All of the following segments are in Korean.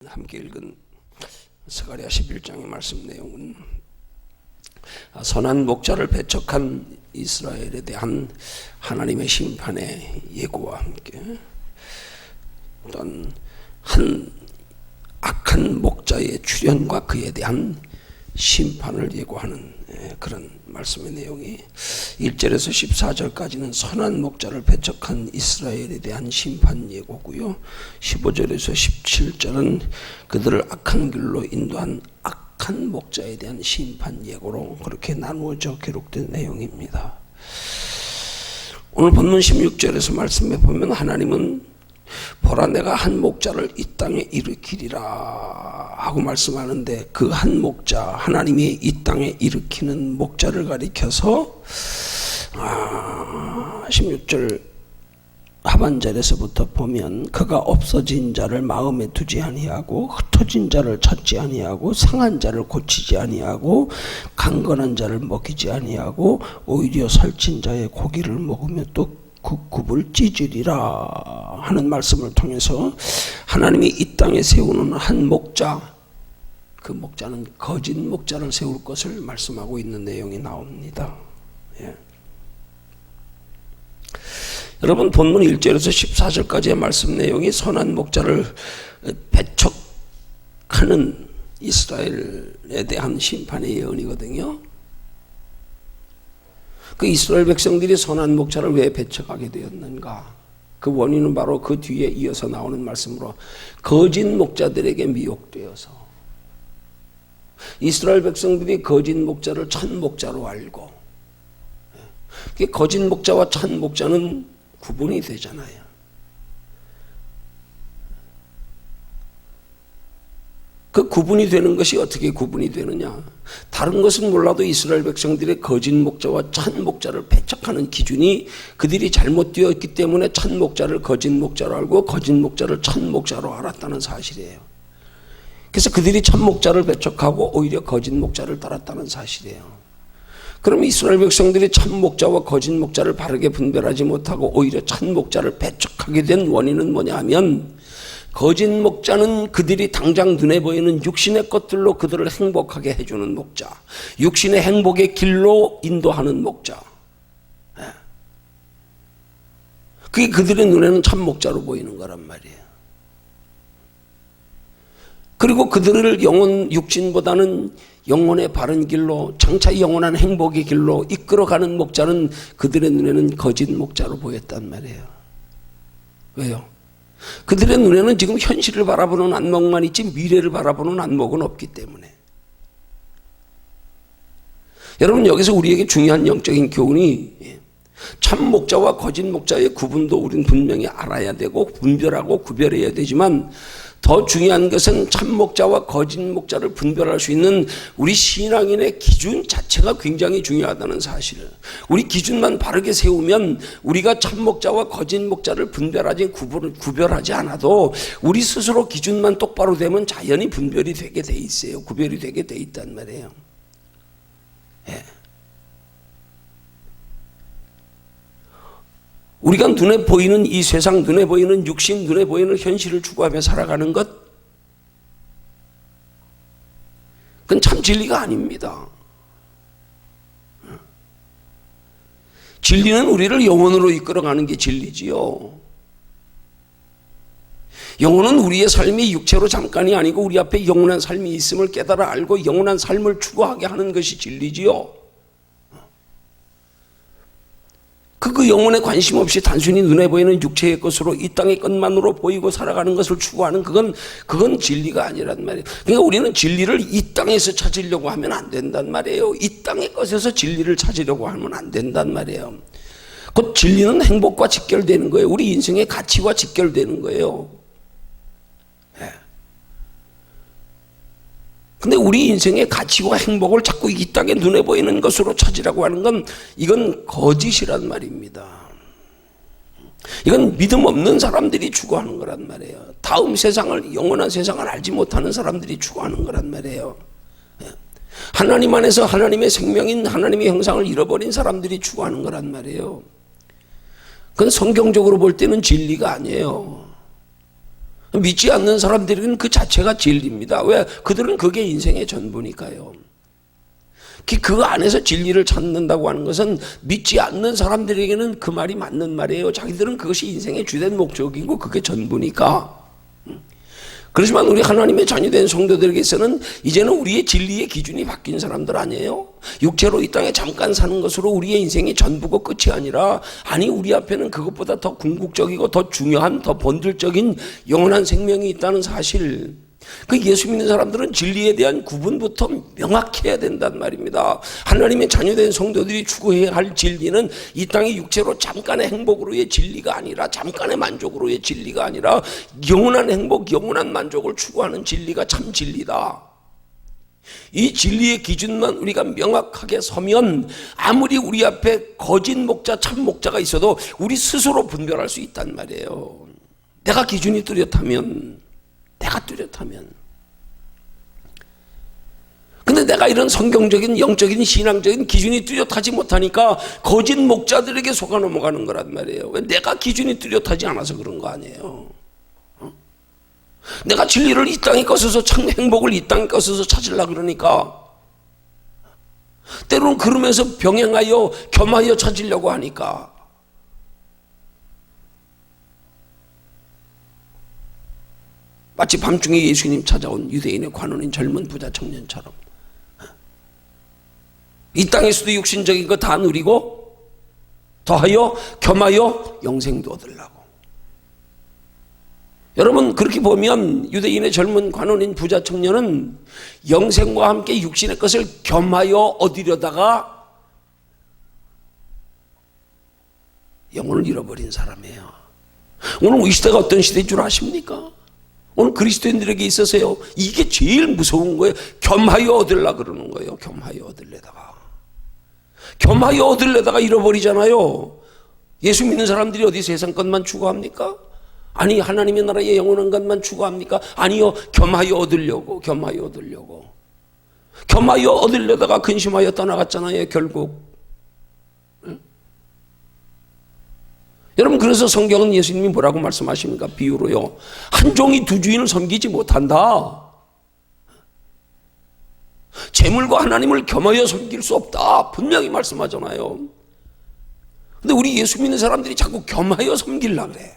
함께 읽은 스가랴 11장의 말씀 내용은 선한 목자를 배척한 이스라엘에 대한 하나님의 심판의 예고와 함께 어떤 한 악한 목자의 출현과 그에 대한 심판을 예고하는 그런 말씀의 내용이 1절에서 14절까지는 선한 목자를 배척한 이스라엘에 대한 심판 예고고요. 15절에서 17절은 그들을 악한 길로 인도한 악한 목자에 대한 심판 예고로 그렇게 나누어져 기록된 내용입니다. 오늘 본문 16절에서 말씀해 보면 하나님은 보라 내가 한 목자를 이 땅에 일으키리라 하고 말씀하는데 그 한 목자, 하나님이 이 땅에 일으키는 목자를 가리켜서 16절 하반절에서부터 보면 그가 없어진 자를 마음에 두지 아니하고 흩어진 자를 찾지 아니하고 상한 자를 고치지 아니하고 강건한 자를 먹이지 아니하고 오히려 살찐 자의 고기를 먹으며 또 그 굽을 찢으리라 하는 말씀을 통해서 하나님이 이 땅에 세우는 한 목자, 그 목자는 거짓 목자를 세울 것을 말씀하고 있는 내용이 나옵니다. 예. 여러분 본문 1절에서 14절까지의 말씀 내용이 선한 목자를 배척하는 이스라엘에 대한 심판의 예언이거든요. 그 이스라엘 백성들이 선한 목자를 왜 배척하게 되었는가? 그 원인은 바로 그 뒤에 이어서 나오는 말씀으로 거짓 목자들에게 미혹되어서 이스라엘 백성들이 거짓 목자를 참 목자로 알고, 거짓 목자와 참 목자는 구분이 되잖아요. 그 구분이 되는 것이 어떻게 구분이 되느냐? 다른 것은 몰라도 이스라엘 백성들의 거짓 목자와 참 목자를 배척하는 기준이 그들이 잘못되었기 때문에 참 목자를 거짓 목자로 알고 거짓 목자를 참 목자로 알았다는 사실이에요. 그래서 그들이 참 목자를 배척하고 오히려 거짓 목자를 따랐다는 사실이에요. 그럼 이스라엘 백성들이 참 목자와 거짓 목자를 바르게 분별하지 못하고 오히려 참 목자를 배척하게 된 원인은 뭐냐 하면, 거짓 목자는 그들이 당장 눈에 보이는 육신의 것들로 그들을 행복하게 해주는 목자, 육신의 행복의 길로 인도하는 목자, 그게 그들의 눈에는 참 목자로 보이는 거란 말이에요. 그리고 그들을 육신보다는 영혼의 바른 길로, 장차 영원한 행복의 길로 이끌어가는 목자는 그들의 눈에는 거짓 목자로 보였단 말이에요. 왜요? 그들의 눈에는 지금 현실을 바라보는 안목만 있지 미래를 바라보는 안목은 없기 때문에. 여러분 여기서 우리에게 중요한 영적인 교훈이, 참 목자와 거짓 목자의 구분도 우리는 분명히 알아야 되고 분별하고 구별해야 되지만, 더 중요한 것은 참 목자와 거짓 목자를 분별할 수 있는 우리 신앙인의 기준 자체가 굉장히 중요하다는 사실을, 우리 기준만 바르게 세우면 우리가 참 목자와 거짓 목자를 구별하지 않아도 우리 스스로 기준만 똑바로 되면 자연히 분별이 되게 돼 있어요. 구별이 되게 돼 있단 말이에요. 예. 우리가 눈에 보이는 이 세상, 눈에 보이는 육신, 눈에 보이는 현실을 추구하며 살아가는 것, 그건 참 진리가 아닙니다. 진리는 우리를 영혼으로 이끌어가는 게 진리지요. 영혼은 우리의 삶이 육체로 잠깐이 아니고 우리 앞에 영원한 삶이 있음을 깨달아 알고 영원한 삶을 추구하게 하는 것이 진리지요. 그 영혼에 관심 없이 단순히 눈에 보이는 육체의 것으로 이 땅의 것만으로 보이고 살아가는 것을 추구하는 그건 진리가 아니란 말이에요. 그러니까 우리는 진리를 이 땅에서 찾으려고 하면 안 된단 말이에요. 이 땅의 것에서 진리를 찾으려고 하면 안 된단 말이에요. 곧 진리는 행복과 직결되는 거예요. 우리 인생의 가치와 직결되는 거예요. 근데 우리 인생의 가치와 행복을 자꾸 이 땅에 눈에 보이는 것으로 찾으라고 하는 건 이건 거짓이란 말입니다. 이건 믿음 없는 사람들이 추구하는 거란 말이에요. 다음 세상을, 영원한 세상을 알지 못하는 사람들이 추구하는 거란 말이에요. 하나님 안에서 하나님의 생명인 하나님의 형상을 잃어버린 사람들이 추구하는 거란 말이에요. 그건 성경적으로 볼 때는 진리가 아니에요. 믿지 않는 사람들에게는 그 자체가 진리입니다. 왜? 그들은 그게 인생의 전부니까요. 그 안에서 진리를 찾는다고 하는 것은 믿지 않는 사람들에게는 그 말이 맞는 말이에요. 자기들은 그것이 인생의 주된 목적이고 그게 전부니까. 그렇지만 우리 하나님의 자녀된 성도들에게서는 이제는 우리의 진리의 기준이 바뀐 사람들 아니에요? 육체로 이 땅에 잠깐 사는 것으로 우리의 인생이 전부고 끝이 아니라, 아니 우리 앞에는 그것보다 더 궁극적이고 더 중요한, 더 본질적인 영원한 생명이 있다는 사실, 그 예수 믿는 사람들은 진리에 대한 구분부터 명확해야 된단 말입니다. 하나님의 자녀된 성도들이 추구해야 할 진리는 이 땅의 육체로 잠깐의 행복으로의 진리가 아니라, 잠깐의 만족으로의 진리가 아니라 영원한 행복, 영원한 만족을 추구하는 진리가 참 진리다. 이 진리의 기준만 우리가 명확하게 서면 아무리 우리 앞에 거짓 목자, 참 목자가 있어도 우리 스스로 분별할 수 있단 말이에요. 내가 기준이 뚜렷하면, 근데 내가 이런 성경적인 영적인 신앙적인 기준이 뚜렷하지 못하니까 거짓 목자들에게 속아 넘어가는 거란 말이에요. 왜? 내가 기준이 뚜렷하지 않아서 그런 거 아니에요. 내가 진리를 이 땅에 꺼서서, 참 행복을 이 땅에 꺼서서 찾으려고 그러니까, 때로는 그러면서 병행하여 겸하여 찾으려고 하니까, 마치 밤중에 예수님 찾아온 유대인의 관원인 젊은 부자 청년처럼 이 땅에서도 육신적인 거 다 누리고 더하여 겸하여 영생도 얻으려고. 여러분, 그렇게 보면 유대인의 젊은 관원인 부자 청년은 영생과 함께 육신의 것을 겸하여 얻으려다가 영혼을 잃어버린 사람이에요. 오늘 이 시대가 어떤 시대인 줄 아십니까? 오늘 그리스도인들에게 있어서요, 이게 제일 무서운 거예요. 겸하여 얻으려고 그러는 거예요. 겸하여 얻으려다가 잃어버리잖아요. 예수 믿는 사람들이 어디 세상 것만 추구합니까? 아니, 하나님의 나라의 영원한 것만 추구합니까? 아니요, 겸하여 얻으려고. 겸하여 얻으려다가 근심하여 떠나갔잖아요, 결국. 여러분, 그래서 성경은 예수님이 뭐라고 말씀하십니까? 비유로요, 한 종이 두 주인을 섬기지 못한다. 재물과 하나님을 겸하여 섬길 수 없다, 분명히 말씀하잖아요. 근데 우리 예수 믿는 사람들이 자꾸 겸하여 섬기려고 그래.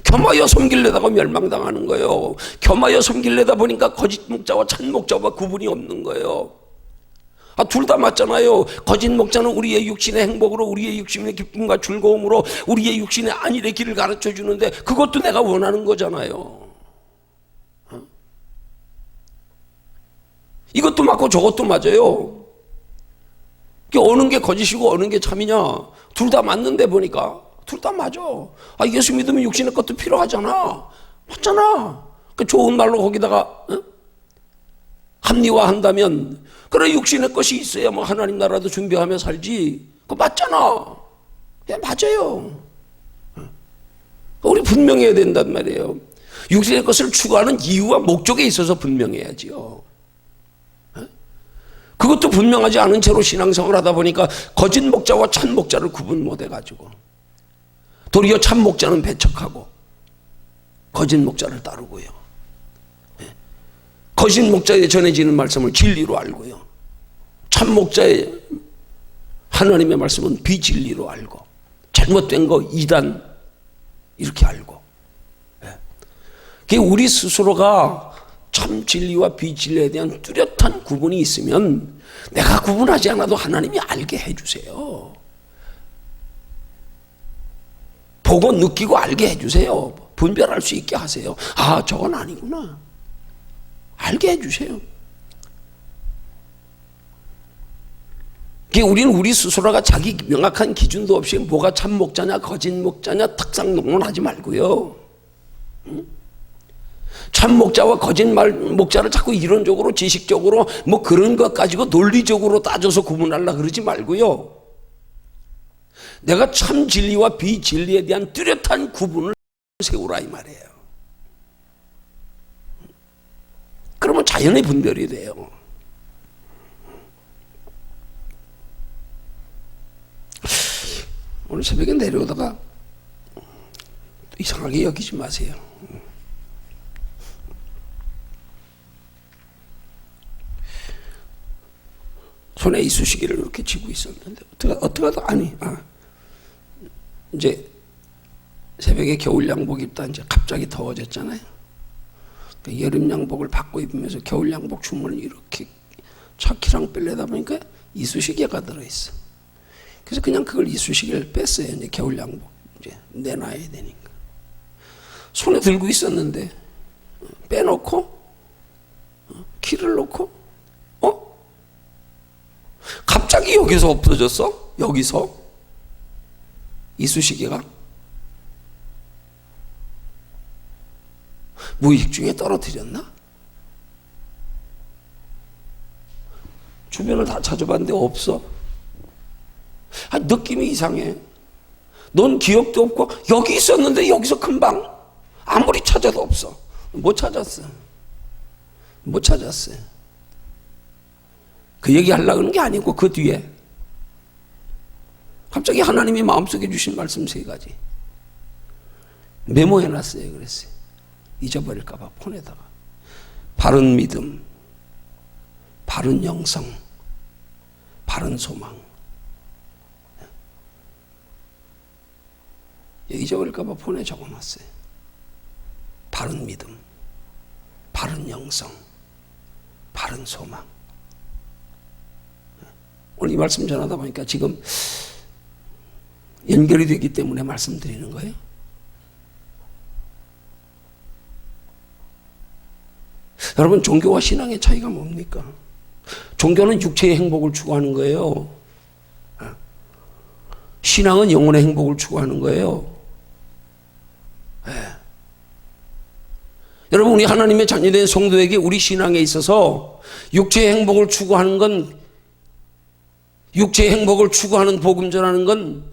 겸하여 섬기려다가 멸망당하는 거예요. 겸하여 섬기려다 보니까 거짓 목자와 참 목자와 구분이 없는 거예요. 둘 다 맞잖아요. 거짓 목자는 우리의 육신의 행복으로, 우리의 육신의 기쁨과 즐거움으로 우리의 육신의 안일의 길을 가르쳐 주는데, 그것도 내가 원하는 거잖아요. 이것도 맞고 저것도 맞아요. 어느 게 거짓이고 어느 게 참이냐, 둘 다 맞는데 보니까 둘 다 맞아. 예수 믿으면 육신의 것도 필요하잖아. 맞잖아. 좋은 말로 거기다가 합리화한다면, 그래, 육신의 것이 있어야 뭐 하나님 나라도 준비하며 살지. 그거 맞잖아. 맞아요. 우리 분명해야 된단 말이에요. 육신의 것을 추구하는 이유와 목적에 있어서 분명해야지요. 그것도 분명하지 않은 채로 신앙생활을 하다 보니까 거짓 목자와 참 목자를 구분 못 해가지고, 도리어 참 목자는 배척하고 거짓 목자를 따르고요. 거짓 목자에 전해지는 말씀을 진리로 알고요, 참 목자의 하나님의 말씀은 비진리로 알고, 잘못된 거 이단 이렇게 알고. 우리 스스로가 참 진리와 비진리에 대한 뚜렷한 구분이 있으면, 내가 구분하지 않아도 하나님이 알게 해주세요. 보고 느끼고 알게 해주세요. 분별할 수 있게 하세요. 저건 아니구나, 알게 해주세요. 우리는 우리 스스로가 자기 명확한 기준도 없이 뭐가 참 목자냐 거짓 목자냐 탁상 농론하지 말고요. 참 목자와 거짓 목자를 자꾸 이론적으로 지식적으로 뭐 그런 것 가지고 논리적으로 따져서 구분하려고 그러지 말고요. 내가 참 진리와 비진리에 대한 뚜렷한 구분을 세우라, 이 말이에요. 그러면 자연의 분별이 돼요. 오늘 새벽에 내려오다가 이상하게 여기지 마세요. 손에 이쑤시개를 이렇게 쥐고 있었는데 어떻게 하다 이제 새벽에 겨울 양복 입다 이제 갑자기 더워졌잖아요. 그러니까 여름 양복을 바꿔 입으면서 겨울 양복 주머니를 이렇게 차키랑 빼려다 보니까 이쑤시개가 들어있어. 그래서 그냥 그걸 이쑤시개를 뺐어요. 이제 겨울 양복 이제 내놔야 되니까. 손에 들고 있었는데 빼놓고 키를 놓고 갑자기 여기서 없어졌어? 여기서 이쑤시개가 무의식 중에 떨어뜨렸나? 주변을 다 찾아봤는데 없어. 느낌이 이상해. 넌 기억도 없고 여기 있었는데 여기서 금방 아무리 찾아도 없어. 못 찾았어. 그 얘기 하려고 하는 게 아니고 그 뒤에 갑자기 하나님이 마음속에 주신 말씀 3가지 메모해놨어요. 그랬어요. 잊어버릴까 봐 폰에다가. 바른 믿음, 바른 영성, 바른 소망. 잊어버릴까 봐 폰에 적어놨어요. 바른 믿음, 바른 영성, 바른 소망. 오늘 이 말씀 전하다 보니까 지금 연결이 되기 때문에 말씀드리는 거예요. 여러분, 종교와 신앙의 차이가 뭡니까? 종교는 육체의 행복을 추구하는 거예요. 신앙은 영혼의 행복을 추구하는 거예요. 여러분, 우리 하나님의 자녀된 성도에게 우리 신앙에 있어서 육체의 행복을 추구하는 건, 육체의 행복을 추구하는 복음 전하는 건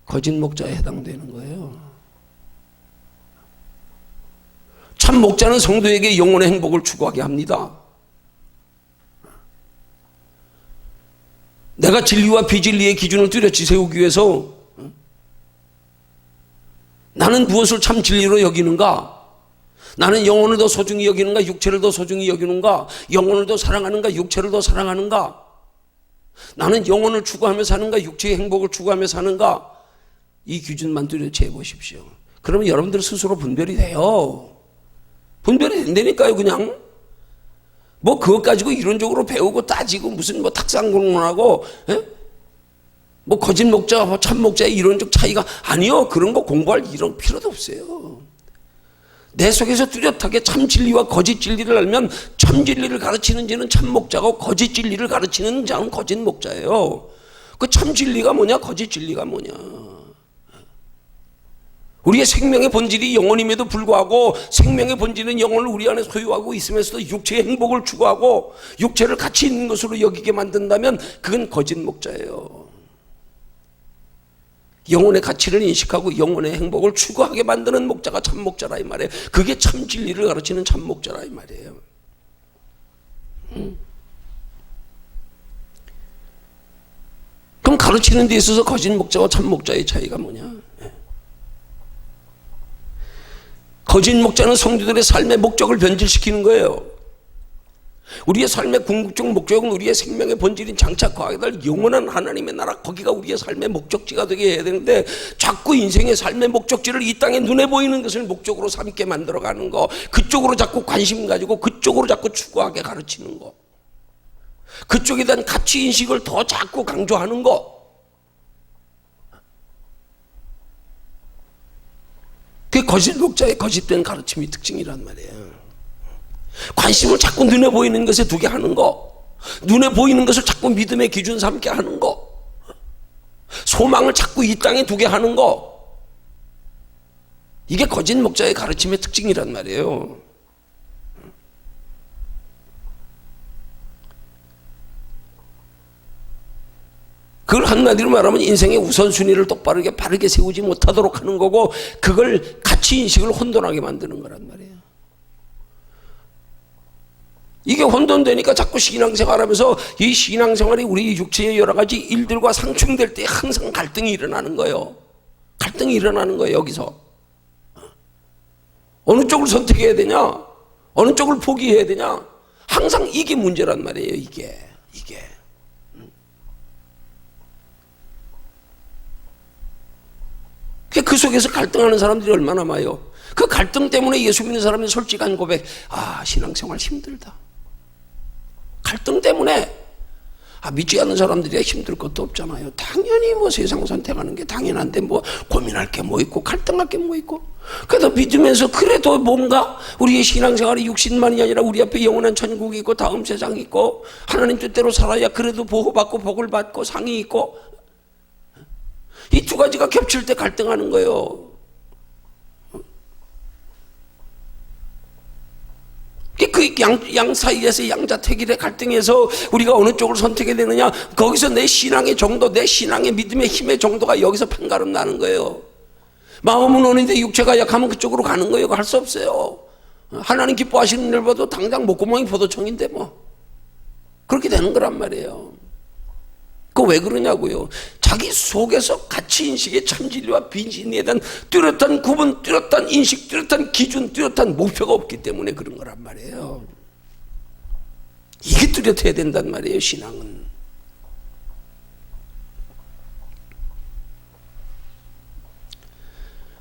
거짓 목자에 해당되는 거예요. 참 목자는 성도에게 영혼의 행복을 추구하게 합니다. 내가 진리와 비진리의 기준을 뚜렷이 세우기 위해서 나는 무엇을 참 진리로 여기는가? 나는 영혼을 더 소중히 여기는가? 육체를 더 소중히 여기는가? 영혼을 더 사랑하는가? 육체를 더 사랑하는가? 나는 영혼을 추구하며 사는가? 육체의 행복을 추구하며 사는가? 이 기준만 뚜렷이 해보십시오. 그러면 여러분들 스스로 분별이 돼요. 분별이 된다니까요. 그냥 뭐 그것 가지고 이론적으로 배우고 따지고 무슨 뭐 탁상 공론하고 뭐 거짓 목자와 참 목자의 이론적 차이가 아니요. 그런 거 공부할 이런 필요도 없어요. 내 속에서 뚜렷하게 참 진리와 거짓 진리를 알면 참 진리를 가르치는 자는 참 목자고 거짓 진리를 가르치는 자는 거짓 목자예요. 그 참 진리가 뭐냐? 거짓 진리가 뭐냐? 우리의 생명의 본질이 영혼임에도 불구하고 생명의 본질은 영혼을 우리 안에 소유하고 있으면서도 육체의 행복을 추구하고 육체를 가치 있는 것으로 여기게 만든다면 그건 거짓 목자예요. 영혼의 가치를 인식하고 영혼의 행복을 추구하게 만드는 목자가 참 목자라 이 말이에요. 그게 참 진리를 가르치는 참 목자라 이 말이에요. 그럼 가르치는 데 있어서 거짓 목자와 참 목자의 차이가 뭐냐? 거짓 목자는 성도들의 삶의 목적을 변질시키는 거예요. 우리의 삶의 궁극적 목적은 우리의 생명의 본질인 장차 거하게 될 영원한 하나님의 나라, 거기가 우리의 삶의 목적지가 되게 해야 되는데 자꾸 인생의 삶의 목적지를 이 땅에 눈에 보이는 것을 목적으로 삼게 만들어가는 거, 그쪽으로 자꾸 관심 가지고 그쪽으로 자꾸 추구하게 가르치는 거, 그쪽에 대한 가치 인식을 더 자꾸 강조하는 거, 그게 거짓 목자의 거짓된 가르침의 특징이란 말이에요. 관심을 자꾸 눈에 보이는 것에 두게 하는 거, 눈에 보이는 것을 자꾸 믿음의 기준 삼게 하는 거, 소망을 자꾸 이 땅에 두게 하는 거, 이게 거짓 목자의 가르침의 특징이란 말이에요. 그걸 한마디로 말하면 인생의 우선순위를 똑바르게 바르게 세우지 못하도록 하는 거고, 그걸 가치인식을 혼돈하게 만드는 거란 말이에요. 이게 혼돈되니까 자꾸 신앙생활하면서 이 신앙생활이 우리 육체의 여러 가지 일들과 상충될 때 항상 갈등이 일어나는 거예요. 갈등이 일어나는 거예요. 여기서 어느 쪽을 선택해야 되냐, 어느 쪽을 포기해야 되냐, 항상 이게 문제란 말이에요. 이게 그 속에서 갈등하는 사람들이 얼마나 많아요. 그 갈등 때문에 예수 믿는 사람의 솔직한 고백, 신앙생활 힘들다. 갈등 때문에 믿지 않는 사람들이 힘들 것도 없잖아요. 당연히 세상 선택하는 게 당연한데 고민할 게 뭐 있고 갈등할 게 뭐 있고. 그래도 믿으면서 그래도 뭔가 우리의 신앙생활이 육신만이 아니라 우리 앞에 영원한 천국이 있고 다음 세상이 있고 하나님 뜻대로 살아야 그래도 보호받고 복을 받고 상이 있고, 이 두 가지가 겹칠 때 갈등하는 거예요. 그 양 사이에서 양자택일의 갈등에서 우리가 어느 쪽을 선택해야 되느냐, 거기서 내 신앙의 정도, 내 신앙의 믿음의 힘의 정도가 여기서 판가름 나는 거예요. 마음은 오는데 육체가 약하면 그쪽으로 가는 거예요. 할 수 없어요. 하나님 기뻐하시는 일 봐도 당장 목구멍이 포도청인데 그렇게 되는 거란 말이에요. 왜 그러냐고요. 자기 속에서 가치인식의 참진리와 비진리에 대한 뚜렷한 구분, 뚜렷한 인식, 뚜렷한 기준, 뚜렷한 목표가 없기 때문에 그런 거란 말이에요. 이게 뚜렷해야 된단 말이에요. 신앙은.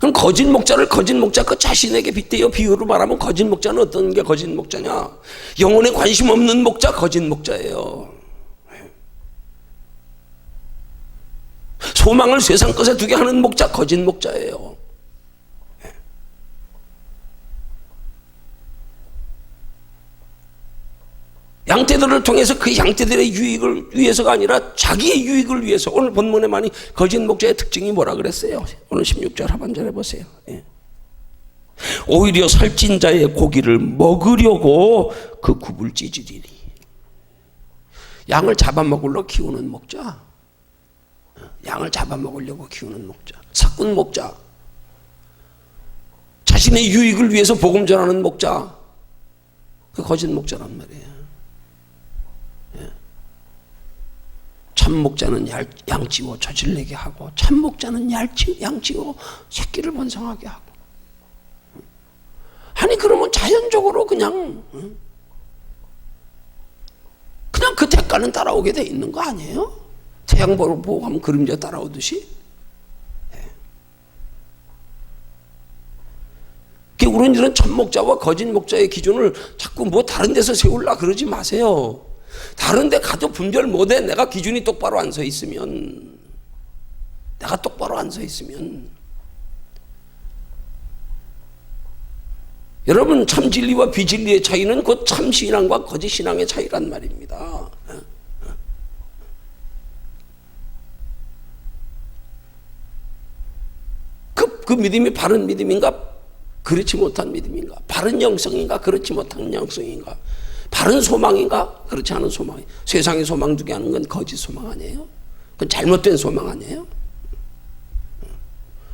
그럼 거짓 목자를 거짓 목자 그 자신에게 빗대어 비유로 말하면 거짓 목자는 어떤 게 거짓 목자냐, 영혼에 관심 없는 목자 거짓 목자예요. 소망을 세상 것에 두게 하는 목자 거짓 목자예요. 양떼들을 통해서 그 양떼들의 유익을 위해서가 아니라 자기의 유익을 위해서. 오늘 본문에 많이 거짓 목자의 특징이 뭐라 그랬어요? 오늘 16절 하반절에 보세요. 오히려 살찐 자의 고기를 먹으려고 그 굽을 찢으리니. 양을 잡아먹으려 키우는 목자, 양을 잡아먹으려고 키우는 목자, 사꾼 목자, 자신의 유익을 위해서 복음 전하는 목자, 그 거짓 목자란 말이에요. 참 목자는 양찌워 젖을 내게 하고, 참 목자는 양찌워 새끼를 번성하게 하고. 아니 그러면 자연적으로 그냥 그 대가는 따라오게 돼 있는 거 아니에요? 태양 보고 하면 그림자 따라오듯이. 우리는 참 목자와 거짓 목자의 기준을 자꾸 다른 데서 세우려 그러지 마세요. 다른 데 가도 분별 못해. 내가 기준이 똑바로 안 서 있으면, 내가 똑바로 안 서 있으면. 여러분, 참 진리와 비진리의 차이는 곧 참 신앙과 거짓 신앙의 차이란 말입니다. 그 믿음이 바른 믿음인가, 그렇지 못한 믿음인가, 바른 영성인가, 그렇지 못한 영성인가, 바른 소망인가, 그렇지 않은 소망. 세상의 소망 두게 하는 건 거짓 소망 아니에요? 그건 잘못된 소망 아니에요?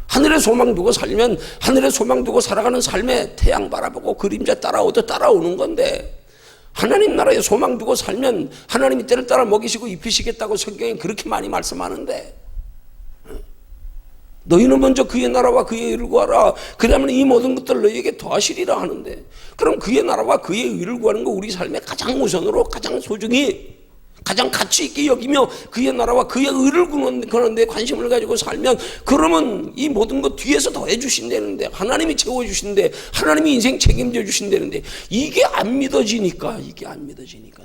하늘에 소망 두고 살면 하늘에 소망 두고 살아가는 삶에 태양 바라보고 그림자 따라오도 따라오는 건데, 하나님 나라에 소망 두고 살면 하나님이 때를 따라 먹이시고 입히시겠다고 성경에 그렇게 많이 말씀하는데, 너희는 먼저 그의 나라와 그의 의를 구하라. 그러면 이 모든 것들을 너희에게 더하시리라 하는데, 그럼 그의 나라와 그의 의를 구하는 거 우리 삶에 가장 우선으로, 가장 소중히, 가장 가치 있게 여기며 그의 나라와 그의 의를 구하는 데 관심을 가지고 살면, 그러면 이 모든 것 뒤에서 더해 주신다는데, 하나님이 채워 주신데, 하나님이 인생 책임져 주신다는데, 이게 안 믿어지니까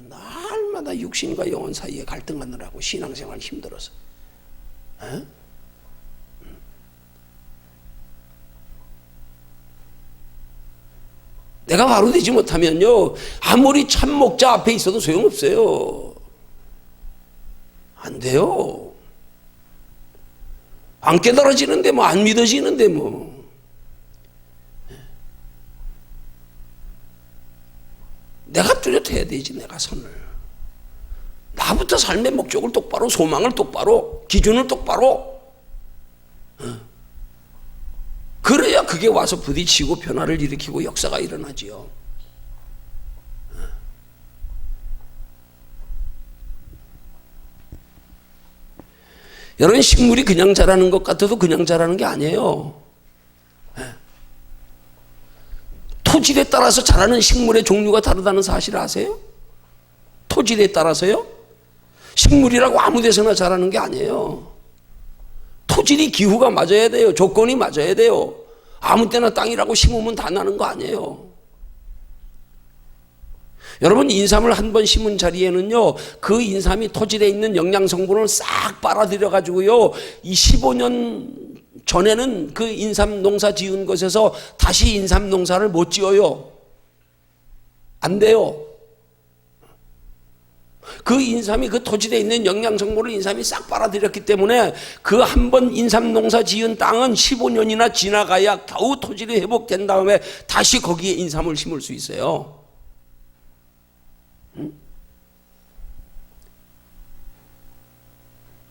날마다 육신과 영혼 사이에 갈등하느라고 신앙생활 힘들어서. 내가 바로 되지 못하면요, 아무리 참 목자 앞에 있어도 소용없어요. 안 돼요. 안 깨달아지는데 안 믿어지는데 내가 뚜렷해야 되지. 내가 선을, 나부터 삶의 목적을 똑바로, 소망을 똑바로, 기준을 똑바로. 그래야 그게 와서 부딪히고 변화를 일으키고 역사가 일어나지요. 여러분, 식물이 그냥 자라는 것 같아도 그냥 자라는 게 아니에요. 토질에 따라서 자라는 식물의 종류가 다르다는 사실 아세요? 토질에 따라서요. 식물이라고 아무 데서나 자라는 게 아니에요. 토질이 기후가 맞아야 돼요. 조건이 맞아야 돼요. 아무 때나 땅이라고 심으면 다 나는 거 아니에요. 여러분, 인삼을 한 번 심은 자리에는요, 그 인삼이 토질에 있는 영양 성분을 싹 빨아들여 가지고요, 이 15년 전에는 그 인삼 농사 지은 곳에서 다시 인삼 농사를 못 지어요. 안 돼요. 그 인삼이 그 토질에 있는 영양 성분을 인삼이 싹 빨아들였기 때문에 그 한 번 인삼 농사 지은 땅은 15년이나 지나가야 겨우 토질이 회복된 다음에 다시 거기에 인삼을 심을 수 있어요.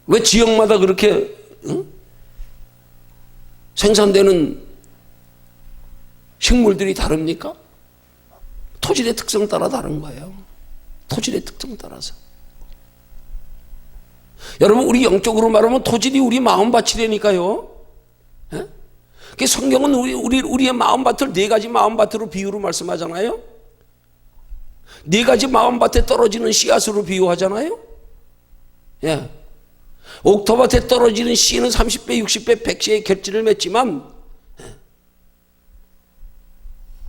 왜 지역마다 그렇게 생산되는 식물들이 다릅니까? 토질의 특성 따라 다른 거예요. 토질의 특성 따라서. 여러분, 우리 영적으로 말하면 토질이 우리 마음밭이라니까요. 그 성경은 우리의 마음밭을 네 가지 마음밭으로 비유로 말씀하잖아요. 네 가지 마음밭에 떨어지는 씨앗으로 비유하잖아요. 예. 옥토밭에 떨어지는 씨는 30배, 60배, 100배의 결실을 맺지만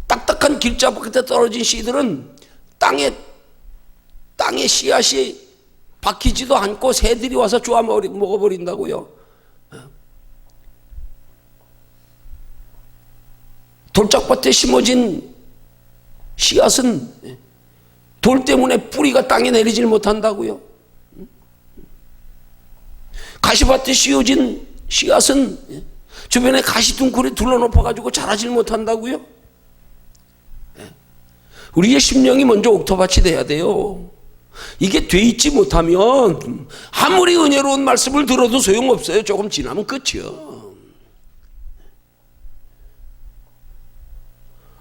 딱딱한 길자밭에 떨어진 씨들은 땅에 씨앗이 박히지도 않고 새들이 와서 쪼아 먹어버린다고요. 돌짝밭에 심어진 씨앗은 돌 때문에 뿌리가 땅에 내리질 못한다고요. 가시밭에 씌워진 씨앗은 주변에 가시둥굴이 둘러높아가지고 자라질 못한다고요. 우리의 심령이 먼저 옥토밭이 돼야 돼요. 이게 돼 있지 못하면 아무리 은혜로운 말씀을 들어도 소용없어요. 조금 지나면 끝이요.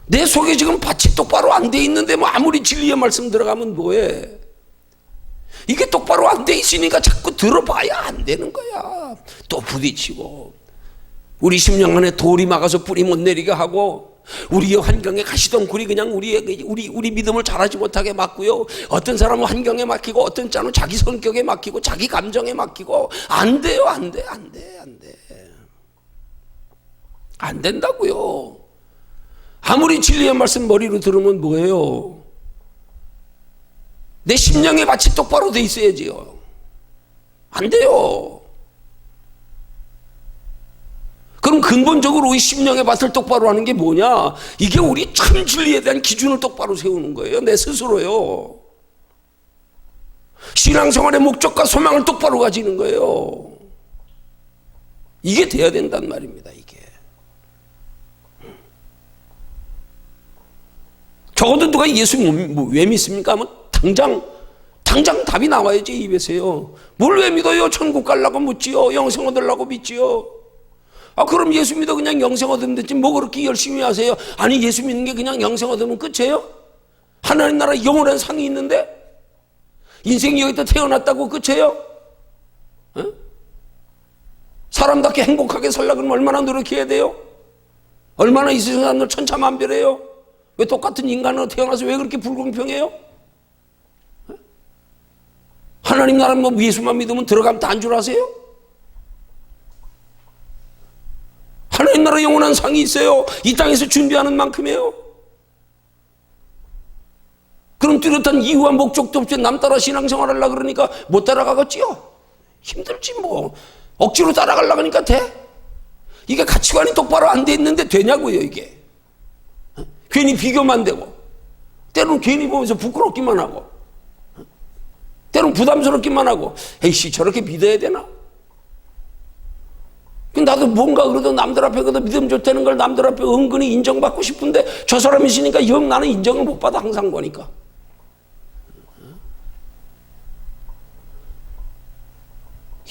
내 속에 지금 밭이 똑바로 안 돼 있는데 뭐 아무리 진리의 말씀 들어가면 뭐해. 이게 똑바로 안 돼 있으니까 자꾸 들어봐야 안 되는 거야. 또 부딪히고 우리 심령 안에 돌이 막아서 뿌리 못 내리게 하고 우리의 환경에 가시덩굴이 그냥 우리 믿음을 자라지 못하게 막고요. 어떤 사람은 환경에 막히고 어떤 자는 자기 성격에 막히고 자기 감정에 막히고 안 돼요. 안 돼. 안 된다고요. 아무리 진리의 말씀 머리로 들으면 뭐예요? 내 심령의 밭이 똑바로 돼 있어야지요. 안 돼요. 그럼 근본적으로 우리 심령의 밭을 똑바로 하는 게 뭐냐? 이게 우리 참 진리에 대한 기준을 똑바로 세우는 거예요. 내 스스로요. 신앙생활의 목적과 소망을 똑바로 가지는 거예요. 이게 돼야 된단 말입니다. 이게. 적어도 누가 예수 왜 믿습니까? 하면 당장 답이 나와야지 입에서요. 뭘 왜 믿어요? 천국 가려고 묻지요. 영생 얻으려고 믿지요. 그럼 예수 믿어 그냥 영생 얻으면 됐지 뭐 그렇게 열심히 하세요? 아니, 예수 믿는 게 그냥 영생 얻으면 끝이에요? 하나님 나라 영원한 상이 있는데 인생이 여기다 태어났다고 끝이에요? 사람답게 행복하게 살려면 얼마나 노력해야 돼요? 얼마나 이 세상을 천차만별해요? 왜 똑같은 인간으로 태어나서 왜 그렇게 불공평해요? 하나님 나라 뭐 예수만 믿으면 들어가면 다 안 줄 아세요? 하나님 나라 영원한 상이 있어요. 이 땅에서 준비하는 만큼이에요. 그럼 뚜렷한 이유와 목적도 없이 남 따라 신앙생활 하려고 그러니까 못 따라가겠지요? 힘들지 뭐. 억지로 따라가려고 하니까 돼? 이게 가치관이 똑바로 안 돼 있는데 되냐고요, 이게. 괜히 비교만 되고 때로는 괜히 보면서 부끄럽기만 하고 때로는 부담스럽기만 하고 에이씨 저렇게 믿어야 되나? 나도 뭔가 그래도 남들 앞에 그래도 믿음 좋다는 걸 남들 앞에 은근히 인정받고 싶은데 저 사람이 있으니까 영 나는 인정을 못 받아 항상 보니까.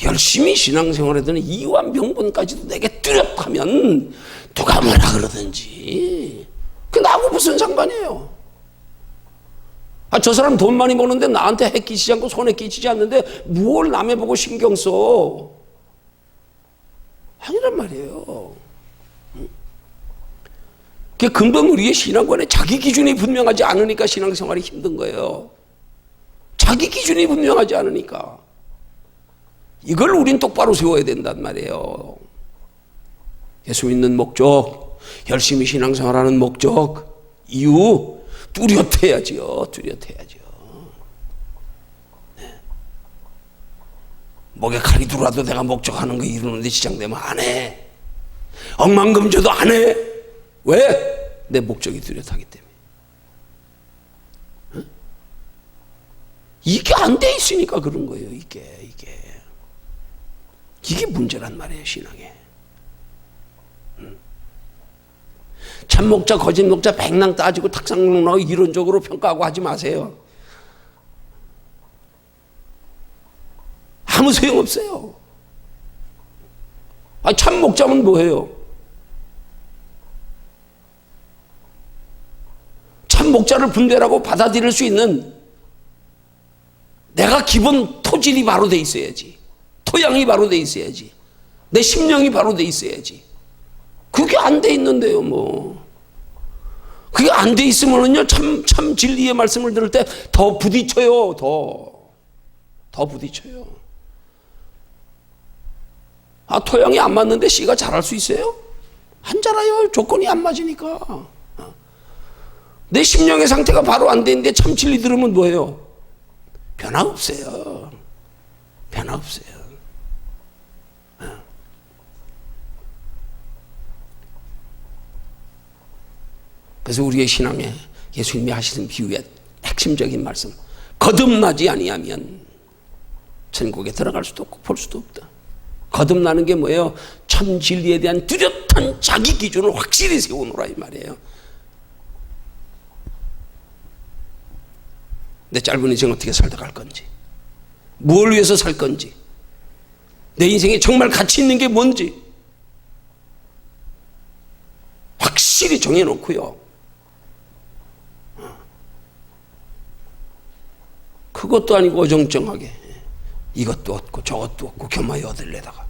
열심히 신앙생활하더니 이유와 명분까지도 내게 뚜렷하면 누가 뭐라 그러든지 그 나하고 무슨 상관이에요? 저 사람 돈 많이 버는데 나한테 해 끼치지 않고 손에 끼치지 않는데 뭘 남의 보고 신경 써? 아니란 말이에요. 그 근본 우리의 신앙관에 자기 기준이 분명하지 않으니까 신앙생활이 힘든 거예요. 자기 기준이 분명하지 않으니까. 이걸 우린 똑바로 세워야 된단 말이에요. 예수 믿는 목적, 열심히 신앙생활하는 목적, 이유 뚜렷해야지요. 뚜렷해야죠. 네. 목에 칼이 들어와도 내가 목적하는 거 이루는데 지장되면 안 해. 억만금져도 안 해. 왜? 내 목적이 뚜렷하기 때문에. 응? 이게 안 돼 있으니까 그런 거예요. 이게 문제란 말이에요. 신앙에. 참목자 거짓목자 백랑 따지고 탁상론하고 이론적으로 평가하고 하지 마세요. 아무 소용없어요. 참목자면 뭐예요? 참목자를 분별하고 받아들일 수 있는 내가 기본 토질이 바로 돼 있어야지. 토양이 바로 돼 있어야지. 내 심령이 바로 돼 있어야지. 그게 안 돼 있는데요, 뭐. 그게 안 돼 있으면은요, 참 진리의 말씀을 들을 때 더 부딪혀요, 더 부딪혀요. 토양이 안 맞는데 씨가 자랄 수 있어요? 안 자라요. 조건이 안 맞으니까. 내 심령의 상태가 바로 안 되는데 참 진리 들으면 뭐예요? 변화 없어요. 변화 없어요. 그래서 우리의 신앙에 예수님이 하시는 비유의 핵심적인 말씀, 거듭나지 아니하면 천국에 들어갈 수도 없고 볼 수도 없다. 거듭나는 게 뭐예요? 참 진리에 대한 뚜렷한 자기 기준을 확실히 세우노라 이 말이에요. 내 짧은 인생 어떻게 살다 갈 건지, 뭘 위해서 살 건지, 내 인생에 정말 가치 있는 게 뭔지 확실히 정해놓고요. 그것도 아니고 어정쩡하게 이것도 얻고 저것도 얻고 겸하여 얻을래다가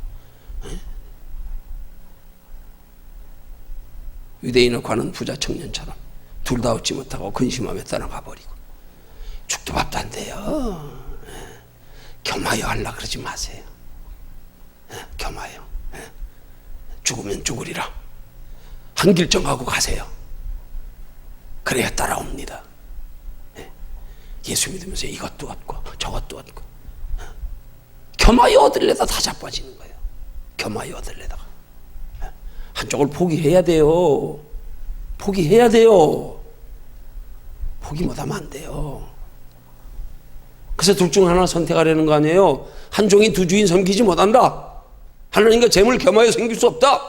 유대인을 관한 부자 청년처럼 둘 다 얻지 못하고 근심하며 떠나가 버리고 죽도 밥도 안 돼요. 겸하여 하려 그러지 마세요. 겸하여. 죽으면 죽으리라. 한 길 정하고 가세요. 그래야 따라옵니다. 예수 믿으면서 이것도 얻고 저것도 얻고 겸하여 얻으려다 다 자빠지는 거예요. 겸하여 얻으려다가 한쪽을 포기해야 돼요. 포기해야 돼요. 포기 못하면 안 돼요. 그래서 둘 중 하나 선택하려는 거 아니에요. 한 종이 두 주인 섬기지 못한다. 하나님과 재물 겸하여 섬길 수 없다.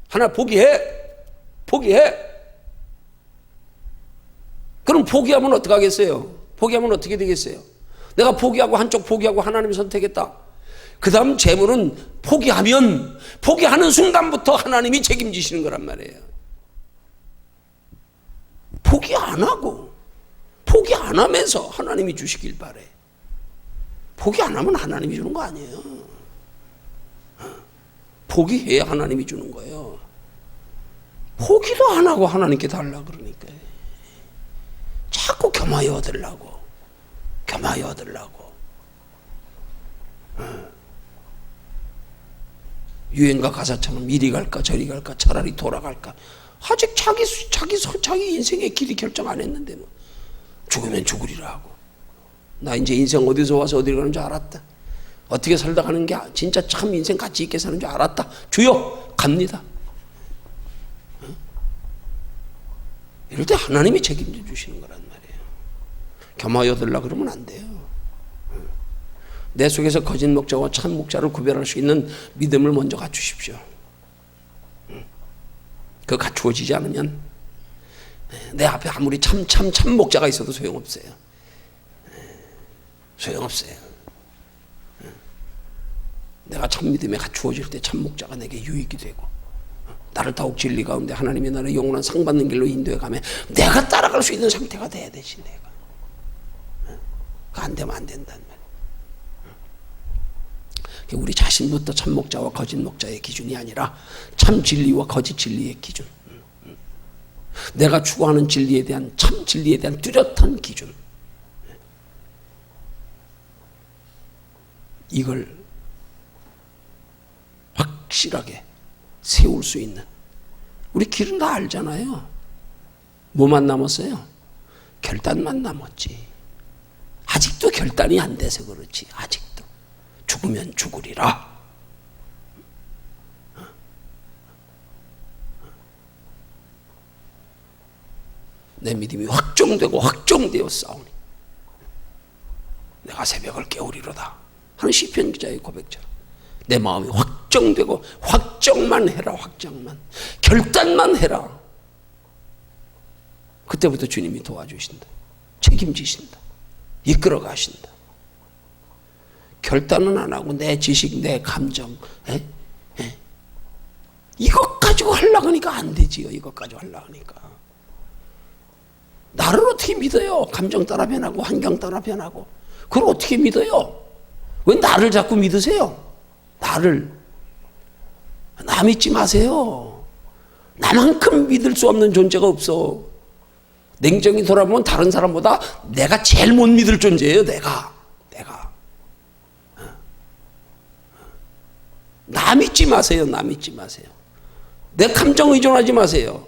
하나 포기해. 그럼 포기하면 어떡하겠어요? 포기하면 어떻게 되겠어요? 내가 포기하고 한쪽 포기하고 하나님을 선택했다. 그 다음 재물은 포기하는 순간부터 하나님이 책임지시는 거란 말이에요. 포기 안 하면서 하나님이 주시길 바래. 포기 안 하면 하나님이 주는 거 아니에요. 포기해야 하나님이 주는 거예요. 포기도 안 하고 하나님께 달라 그러니까. 자꾸 겸하여 얻으려고. 유행가 가사처럼 이리 갈까 저리 갈까 차라리 돌아갈까. 아직 자기 인생의 길이 결정 안 했는데 뭐. 죽으면 죽으리라 하고. 나 이제 인생 어디서 와서 어디로 가는 줄 알았다. 어떻게 살다 가는 게 진짜 참 인생 가치 있게 사는 줄 알았다. 주여 갑니다. 이럴 때 하나님이 책임져 주시는 거란 말이에요. 겸하여 들라 그러면 안 돼요. 내 속에서 거짓 목자와 참 목자를 구별할 수 있는 믿음을 먼저 갖추십시오. 그거 갖추어지지 않으면 내 앞에 아무리 참 목자가 있어도 소용없어요. 내가 참 믿음에 갖추어질 때 참 목자가 내게 유익이 되고 나를 더욱 진리 가운데 하나님의 나라의 영원한 상 받는 길로 인도해 가면 내가 따라갈 수 있는 상태가 돼야 되지. 내가 그 안 되면 안 된다는 말이에요. 우리 자신부터 참 목자와 거짓 목자의 기준이 아니라 참 진리와 거짓 진리의 기준. 내가 추구하는 진리에 대한 참 진리에 대한 뚜렷한 기준. 이걸 확실하게 세울 수 있는, 우리 길은 다 알잖아요. 뭐만 남았어요? 결단만 남았지. 아직도 결단이 안 돼서 그렇지. 아직도 죽으면 죽으리라. 내 믿음이 확정되고 확정되어 싸우니 내가 새벽을 깨우리로다 하는 시편 기자의 고백처럼 내 마음이 확정되고 확정만 해라. 확정만, 결단만 해라. 그때부터 주님이 도와주신다. 책임지신다. 이끌어 가신다. 결단은 안 하고 내 지식, 내 감정, 이것 가지고 하려고 하니까 안 되지요. 이것 가지고 하려고 하니까. 나를 어떻게 믿어요? 감정 따라 변하고 환경 따라 변하고. 그걸 어떻게 믿어요? 왜 나를 자꾸 믿으세요? 나를. 나 믿지 마세요. 나만큼 믿을 수 없는 존재가 없어. 냉정히 돌아보면 다른 사람보다 내가 제일 못 믿을 존재예요. 내가. 나 믿지 마세요. 나 믿지 마세요. 내 감정 의존하지 마세요.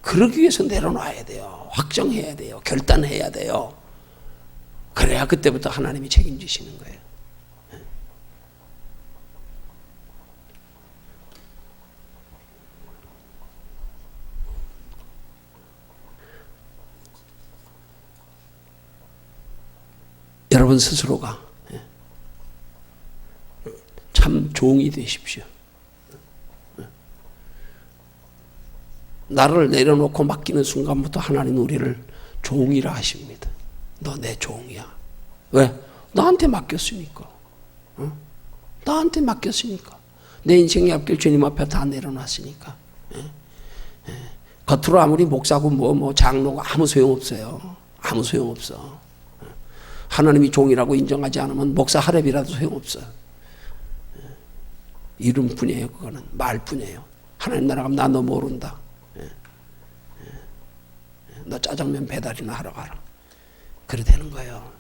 그러기 위해서 내려놔야 돼요. 확정해야 돼요. 결단해야 돼요. 그래야 그때부터 하나님이 책임지시는 거예요. 여러분 스스로가 참 종이 되십시오. 나를 내려놓고 맡기는 순간부터 하나님은 우리를 종이라 하십니다. 너 내 종이야. 왜? 나한테 맡겼으니까. 나한테 맡겼으니까. 내 인생의 앞길 주님 앞에 다 내려놨으니까. 겉으로 아무리 목사고 뭐 장로고 아무 소용없어요. 아무 소용없어. 하나님이 종이라고 인정하지 않으면 목사 하랩이라도 소용없어. 이름뿐이에요. 그거는 말뿐이에요. 하나님 나라 가면 나 너 모른다. 너 짜장면 배달이나 하러 가라. 그래 되는 거예요.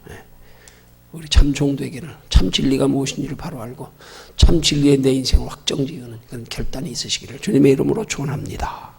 우리 참 종 되기를, 참 진리가 무엇인지를 바로 알고 참 진리의 내 인생을 확정지으는 그런 결단이 있으시기를 주님의 이름으로 축원합니다.